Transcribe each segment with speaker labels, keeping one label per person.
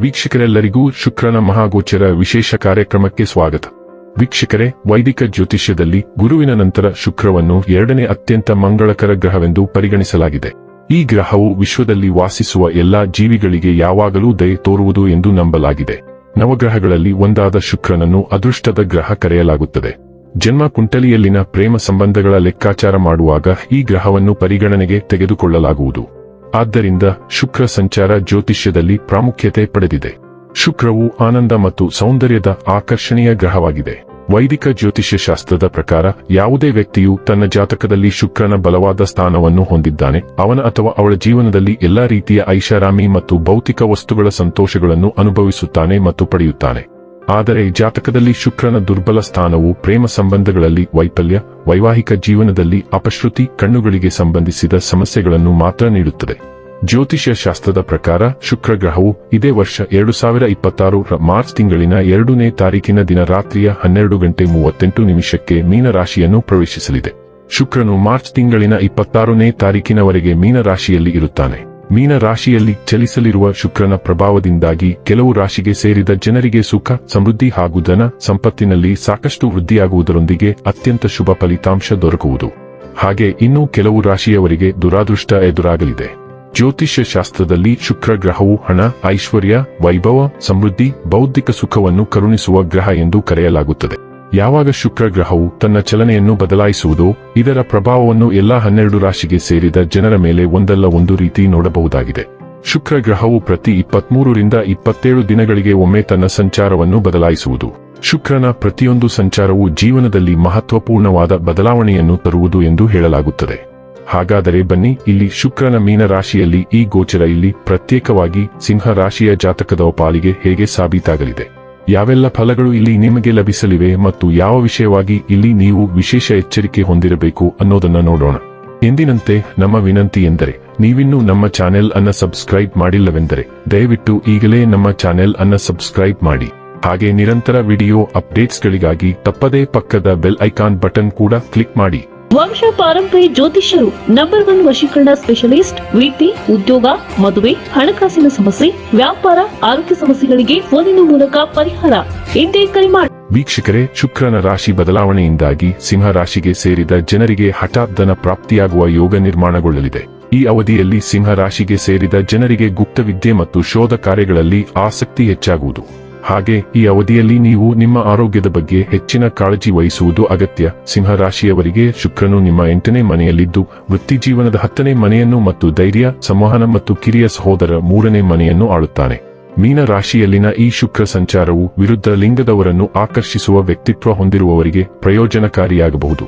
Speaker 1: ವೀಕ್ಷಕರೆಲ್ಲರಿಗೂ ಶುಕ್ರನ ಮಹಾಗೋಚರ ವಿಶೇಷ ಕಾರ್ಯಕ್ರಮಕ್ಕೆ ಸ್ವಾಗತ. ವೀಕ್ಷಕರೇ, ವೈದಿಕ ಜ್ಯೋತಿಷ್ಯದಲ್ಲಿ ಗುರುವಿನ ನಂತರ ಶುಕ್ರವನ್ನು ಎರಡನೇ ಅತ್ಯಂತ ಮಂಗಳಕರ ಗ್ರಹವೆಂದು ಪರಿಗಣಿಸಲಾಗಿದೆ. ಈ ಗ್ರಹವು ವಿಶ್ವದಲ್ಲಿ ವಾಸಿಸುವ ಎಲ್ಲಾ ಜೀವಿಗಳಿಗೆ ಯಾವಾಗಲೂ ದಯೆ ತೋರುವುದು ಎಂದು ನಂಬಲಾಗಿದೆ. ನವಗ್ರಹಗಳಲ್ಲಿ ಒಂದಾದ ಶುಕ್ರನನ್ನು ಅದೃಷ್ಟದ ಗ್ರಹ ಕರೆಯಲಾಗುತ್ತದೆ. ಜನ್ಮ ಕುಂಡಲಿಯಲ್ಲಿನ ಪ್ರೇಮ ಸಂಬಂಧಗಳ ಲೆಕ್ಕಾಚಾರ ಮಾಡುವಾಗ ಈ ಗ್ರಹವನ್ನು ಪರಿಗಣನೆಗೆ ತೆಗೆದುಕೊಳ್ಳಲಾಗುವುದು. ಆದ್ದರಿಂದ ಶುಕ್ರ ಸಂಚಾರ ಜ್ಯೋತಿಷ್ಯದಲ್ಲಿ ಪ್ರಾಮುಖ್ಯತೆ ಪಡೆದಿದೆ. ಶುಕ್ರವು ಆನಂದ ಮತ್ತು ಸೌಂದರ್ಯದ ಆಕರ್ಷಣೀಯ ಗ್ರಹವಾಗಿದೆ. ವೈದಿಕ ಜ್ಯೋತಿಷ್ಯ ಶಾಸ್ತ್ರದ ಪ್ರಕಾರ ಯಾವುದೇ ವ್ಯಕ್ತಿಯು ತನ್ನ ಜಾತಕದಲ್ಲಿ ಶುಕ್ರನ ಬಲವಾದ ಸ್ಥಾನವನ್ನು ಹೊಂದಿದ್ದಾನೆ, ಅವನ ಅಥವಾ ಅವಳ ಜೀವನದಲ್ಲಿ ಎಲ್ಲಾ ರೀತಿಯ ಐಷಾರಾಮಿ ಮತ್ತು ಭೌತಿಕ ವಸ್ತುಗಳ ಸಂತೋಷಗಳನ್ನು ಅನುಭವಿಸುತ್ತಾನೆ ಮತ್ತು ಪಡೆಯುತ್ತಾನೆ. ಆದರೆ ಜಾತಕದಲ್ಲಿ ಶುಕ್ರನ ದುರ್ಬಲ ಸ್ಥಾನವು ಪ್ರೇಮ ಸಂಬಂಧಗಳಲ್ಲಿ ವೈಫಲ್ಯ, ವೈವಾಹಿಕ ಜೀವನದಲ್ಲಿ ಅಪಶ್ರುತಿ, ಕಣ್ಣುಗಳಿಗೆ ಸಂಬಂಧಿಸಿದ ಸಮಸ್ಯೆಗಳನ್ನು ಮಾತ್ರ ನೀಡುತ್ತದೆ. ಜ್ಯೋತಿಷ್ಯ ಶಾಸ್ತ್ರದ ಪ್ರಕಾರ ಶುಕ್ರ ಗ್ರಹವು ಇದೇ ವರ್ಷ 2026 ಮಾರ್ಚ್ ತಿಂಗಳಿನ 2ನೇ ತಾರೀಕಿನ ದಿನ ರಾತ್ರಿಯ 12:38 ಮೀನ ರಾಶಿಯನ್ನು ಪ್ರವೇಶಿಸಲಿದೆ. ಶುಕ್ರನು ಮಾರ್ಚ್ ತಿಂಗಳಿನ 26ನೇ ತಾರೀಕಿನವರೆಗೆ ಮೀನ ರಾಶಿಯಲ್ಲಿ ಇರುತ್ತಾನೆ. ಮೀನ ರಾಶಿಯಲ್ಲಿ ಚಲಿಸಲಿರುವ ಶುಕ್ರನ ಪ್ರಭಾವದಿಂದಾಗಿ ಕೆಲವು ರಾಶಿಗೆ ಸೇರಿದ ಜನರಿಗೆ ಸುಖ, ಸಮೃದ್ಧಿ ಹಾಗೂ ಧನ ಸಂಪತ್ತಿನಲ್ಲಿ ಸಾಕಷ್ಟು ವೃದ್ಧಿಯಾಗುವುದರೊಂದಿಗೆ ಅತ್ಯಂತ ಶುಭ ಫಲಿತಾಂಶ ದೊರಕುವುದು. ಹಾಗೆ ಇನ್ನೂ ಕೆಲವು ರಾಶಿಯವರಿಗೆ ದುರಾದೃಷ್ಟ ಎದುರಾಗಲಿದೆ. ಜ್ಯೋತಿಷ್ಯ ಶಾಸ್ತ್ರದಲ್ಲಿ ಶುಕ್ರ ಗ್ರಹವು ಹಣ, ಐಶ್ವರ್ಯ, ವೈಭವ, ಸಮೃದ್ಧಿ, ಬೌದ್ಧಿಕ ಸುಖವನ್ನು ಕರುಣಿಸುವ ಗ್ರಹ ಎಂದು ಕರೆಯಲಾಗುತ್ತದೆ. ಯಾವಾಗ ಶುಕ್ರ ಗ್ರಹವು ತನ್ನ ಚಲನೆಯನ್ನು ಬದಲಾಯಿಸುವುದೋ ಇದರ ಪ್ರಭಾವವನ್ನು ಎಲ್ಲಾ 12 ರಾಶಿಗೆ ಸೇರಿದ ಜನರ ಮೇಲೆ ಒಂದಲ್ಲ ಒಂದು ರೀತಿ ನೋಡಬಹುದಾಗಿದೆ. ಶುಕ್ರ ಗ್ರಹವು ಪ್ರತಿ 23 ರಿಂದ 27 ದಿನಗಳಿಗೆ ಒಮ್ಮೆ ತನ್ನ ಸಂಚಾರವನ್ನು ಬದಲಾಯಿಸುವುದು. ಶುಕ್ರನ ಪ್ರತಿಯೊಂದು ಸಂಚಾರವು ಜೀವನದಲ್ಲಿ ಮಹತ್ವಪೂರ್ಣವಾದ ಬದಲಾವಣೆಯನ್ನು ತರುವುದು ಎಂದು ಹೇಳಲಾಗುತ್ತದೆ. ಹಾಗಾದರೆ ಬನ್ನಿ, ಇಲ್ಲಿ ಶುಕ್ರನ ಮೀನ ರಾಶಿಯಲ್ಲಿ ಈ ಗೋಚರ ಇಲ್ಲಿ ಪ್ರತ್ಯೇಕವಾಗಿ ಸಿಂಹ ರಾಶಿಯ ಜಾತಕದ ಪಾಲಿಗೆ ಹೇಗೆ ಸಾಬೀತಾಗಲಿದೆ, ಯಾವೆಲ್ಲ ಫಲಗಳು ಇಲ್ಲಿ ನಿಮಗೆ ಲಭಿಸಲಿವೆ ಮತ್ತು ಯಾವ ವಿಷಯವಾಗಿ ಇಲ್ಲಿ ನೀವು ವಿಶೇಷ ಎಚ್ಚರಿಕೆ ಹೊಂದಿರಬೇಕು ಅನ್ನೋದನ್ನ ನೋಡೋಣ. ಎಂದಿನಂತೆ ನಮ್ಮ ವಿನಂತಿ ಎಂದರೆ, ನೀವಿನ್ನೂ ನಮ್ಮ ಚಾನೆಲ್ ಅನ್ನ ಸಬ್ಸ್ಕ್ರೈಬ್ ಮಾಡಿಲ್ಲವೆಂದರೆ ದಯವಿಟ್ಟು ಈಗಲೇ ನಮ್ಮ ಚಾನೆಲ್ ಅನ್ನ ಸಬ್ಸ್ಕ್ರೈಬ್ ಮಾಡಿ. ಹಾಗೆ ನಿರಂತರ ವಿಡಿಯೋ ಅಪ್ಡೇಟ್ಸ್ಗಳಿಗಾಗಿ ತಪ್ಪದೇ ಪಕ್ಕದ ಬೆಲ್ ಐಕಾನ್ ಬಟನ್ ಕೂಡ ಕ್ಲಿಕ್ ಮಾಡಿ.
Speaker 2: ವಂಶ ಪಾರಂಪರ್ಯ ಜ್ಯೋತಿಷ್ಯರು ನಂಬರ್ 1 ವಶೀಕರಣ ಸ್ಪೆಷಲಿಸ್ಟ್. ವೃತ್ತಿ, ಉದ್ಯೋಗ, ಮದುವೆ, ಹಣಕಾಸಿನ ಸಮಸ್ಯೆ, ವ್ಯಾಪಾರ, ಆರೋಗ್ಯ ಸಮಸ್ಯೆಗಳಿಗೆ ಫೋನಿನ ಮೂಲಕ ಪರಿಹಾರ. ಇಂದೇ ಕರೆ ಮಾಡಿ.
Speaker 1: ವೀಕ್ಷಕರೇ, ಶುಕ್ರನ ರಾಶಿ ಬದಲಾವಣೆಯಿಂದಾಗಿ ಸಿಂಹ ರಾಶಿಗೆ ಸೇರಿದ ಜನರಿಗೆ ಹಠಾತ್ ಧನ ಪ್ರಾಪ್ತಿಯಾಗುವ ಯೋಗ ನಿರ್ಮಾಣಗೊಳ್ಳಲಿದೆ. ಈ ಅವಧಿಯಲ್ಲಿ ಸಿಂಹ ರಾಶಿಗೆ ಸೇರಿದ ಜನರಿಗೆ ಗುಪ್ತವಿದ್ಯೆ ಮತ್ತು ಶೋಧ ಕಾರ್ಯಗಳಲ್ಲಿ ಆಸಕ್ತಿ ಹೆಚ್ಚಾಗುವುದು. ಹಾಗೆ ಈ ಅವಧಿಯಲ್ಲಿ ನೀವು ನಿಮ್ಮ ಆರೋಗ್ಯದ ಬಗ್ಗೆ ಹೆಚ್ಚಿನ ಕಾಳಜಿ ವಹಿಸುವುದು ಅಗತ್ಯ. ಸಿಂಹ ರಾಶಿಯವರಿಗೆ ಶುಕ್ರನು ನಿಮ್ಮ 8ನೇ ಮನೆಯಲ್ಲಿದ್ದು ವೃತ್ತಿಜೀವನದ 10ನೇ ಮನೆಯನ್ನು ಮತ್ತು ಧೈರ್ಯ, ಸಂವಹನ ಮತ್ತು ಕಿರಿಯ ಸಹೋದರ 3ನೇ ಮನೆಯನ್ನು ಆಳುತ್ತಾನೆ. ಮೀನ ರಾಶಿಯಲ್ಲಿನ ಈ ಶುಕ್ರ ಸಂಚಾರವು ವಿರುದ್ಧ ಲಿಂಗದವರನ್ನು ಆಕರ್ಷಿಸುವ ವ್ಯಕ್ತಿತ್ವ ಹೊಂದಿರುವವರಿಗೆ ಪ್ರಯೋಜನಕಾರಿಯಾಗಬಹುದು.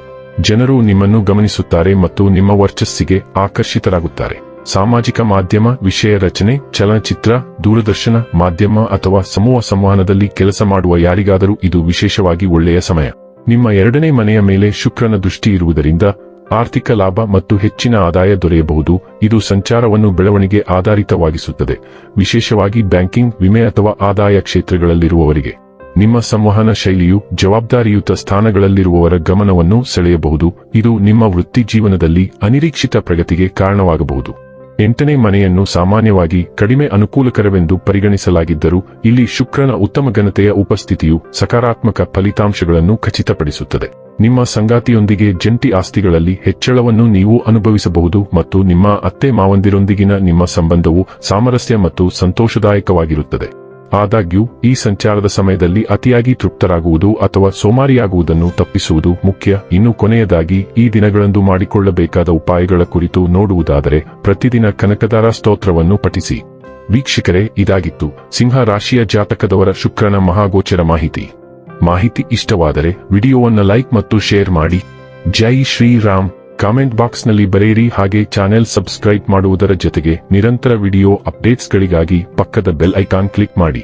Speaker 1: ಜನರು ನಿಮ್ಮನ್ನು ಗಮನಿಸುತ್ತಾರೆ ಮತ್ತು ನಿಮ್ಮ ವರ್ಚಸ್ಸಿಗೆ ಆಕರ್ಷಿತರಾಗುತ್ತಾರೆ. ಸಾಮಾಜಿಕ ಮಾಧ್ಯಮ, ವಿಷಯ ರಚನೆ, ಚಲನಚಿತ್ರ, ದೂರದರ್ಶನ ಮಾಧ್ಯಮ ಅಥವಾ ಸಮೂಹ ಸಂವಹನದಲ್ಲಿ ಕೆಲಸ ಮಾಡುವ ಯಾರಿಗಾದರೂ ಇದು ವಿಶೇಷವಾಗಿ ಒಳ್ಳೆಯ ಸಮಯ. ನಿಮ್ಮ 2ನೇ ಮನೆಯ ಮೇಲೆ ಶುಕ್ರನ ದೃಷ್ಟಿ ಇರುವುದರಿಂದ ಆರ್ಥಿಕ ಲಾಭ ಮತ್ತು ಹೆಚ್ಚಿನ ಆದಾಯ ದೊರೆಯಬಹುದು. ಇದು ಸಂಚಾರವನ್ನು ಬೆಳವಣಿಗೆ ಆಧಾರಿತವಾಗಿಸುತ್ತದೆ, ವಿಶೇಷವಾಗಿ ಬ್ಯಾಂಕಿಂಗ್, ವಿಮೆ ಅಥವಾ ಆದಾಯ ಕ್ಷೇತ್ರಗಳಲ್ಲಿರುವವರಿಗೆ. ನಿಮ್ಮ ಸಂವಹನ ಶೈಲಿಯು ಜವಾಬ್ದಾರಿಯುತ ಸ್ಥಾನಗಳಲ್ಲಿರುವವರ ಗಮನವನ್ನು ಸೆಳೆಯಬಹುದು. ಇದು ನಿಮ್ಮ ವೃತ್ತಿ ಜೀವನದಲ್ಲಿ ಅನಿರೀಕ್ಷಿತ ಪ್ರಗತಿಗೆ ಕಾರಣವಾಗಬಹುದು. 8ನೇ ಮನೆಯನ್ನು ಸಾಮಾನ್ಯವಾಗಿ ಕಡಿಮೆ ಅನುಕೂಲಕರವೆಂದು ಪರಿಗಣಿಸಲಾಗಿದ್ದರೂ ಇಲ್ಲಿ ಶುಕ್ರನ ಉತ್ತಮ ಘನತೆಯ ಉಪಸ್ಥಿತಿಯು ಸಕಾರಾತ್ಮಕ ಫಲಿತಾಂಶಗಳನ್ನು ಖಚಿತಪಡಿಸುತ್ತದೆ. ನಿಮ್ಮ ಸಂಗಾತಿಯೊಂದಿಗೆ ಜಂಟಿ ಆಸ್ತಿಗಳಲ್ಲಿ ಹೆಚ್ಚಳವನ್ನು ನೀವು ಅನುಭವಿಸಬಹುದು ಮತ್ತು ನಿಮ್ಮ ಅತ್ತೆ ಮಾವಂದಿರೊಂದಿಗಿನ ನಿಮ್ಮ ಸಂಬಂಧವು ಸಾಮರಸ್ಯ ಮತ್ತು ಸಂತೋಷದಾಯಕವಾಗಿರುತ್ತದೆ. ಆದಾಗ್ಯೂ ಈ ಸಂಚಾರದ ಸಮಯದಲ್ಲಿ ಅತಿಯಾಗಿ ತೃಪ್ತರಾಗುವುದು ಅಥವಾ ಸೋಮಾರಿಯಾಗುವುದನ್ನು ತಪ್ಪಿಸುವುದು ಮುಖ್ಯ. ಇನ್ನು ಕೊನೆಯದಾಗಿ ಈ ದಿನಗಳಂದು ಮಾಡಿಕೊಳ್ಳಬೇಕಾದ ಉಪಾಯಗಳ ಕುರಿತು ನೋಡುವುದಾದರೆ ಪ್ರತಿದಿನ ಕನಕದಾರ ಸ್ತೋತ್ರವನ್ನು ಪಠಿಸಿ. ವೀಕ್ಷಕರೇ, ಇದಾಗಿತ್ತು ಸಿಂಹ ರಾಶಿಯ ಜಾತಕದವರ ಶುಕ್ರನ ಮಹಾಗೋಚರ ಮಾಹಿತಿ ಇಷ್ಟವಾದರೆ ವಿಡಿಯೋವನ್ನು ಲೈಕ್ ಮತ್ತು ಶೇರ್ ಮಾಡಿ. ಜೈ ಶ್ರೀರಾಮ್. ಕಾಮೆಂಟ್ ಬಾಕ್ಸ್ನಲ್ಲಿ ಬರೆಯಿರಿ. ಹಾಗೆ ಚಾನೆಲ್ ಸಬ್ಸ್ಕ್ರೈಬ್ ಮಾಡುವುದರ ಜೊತೆಗೆ ನಿರಂತರ ವಿಡಿಯೋ ಅಪ್ಡೇಟ್ಸ್ಗಳಿಗಾಗಿ ಪಕ್ಕದ ಬೆಲ್ ಐಕಾನ್ ಕ್ಲಿಕ್ ಮಾಡಿ.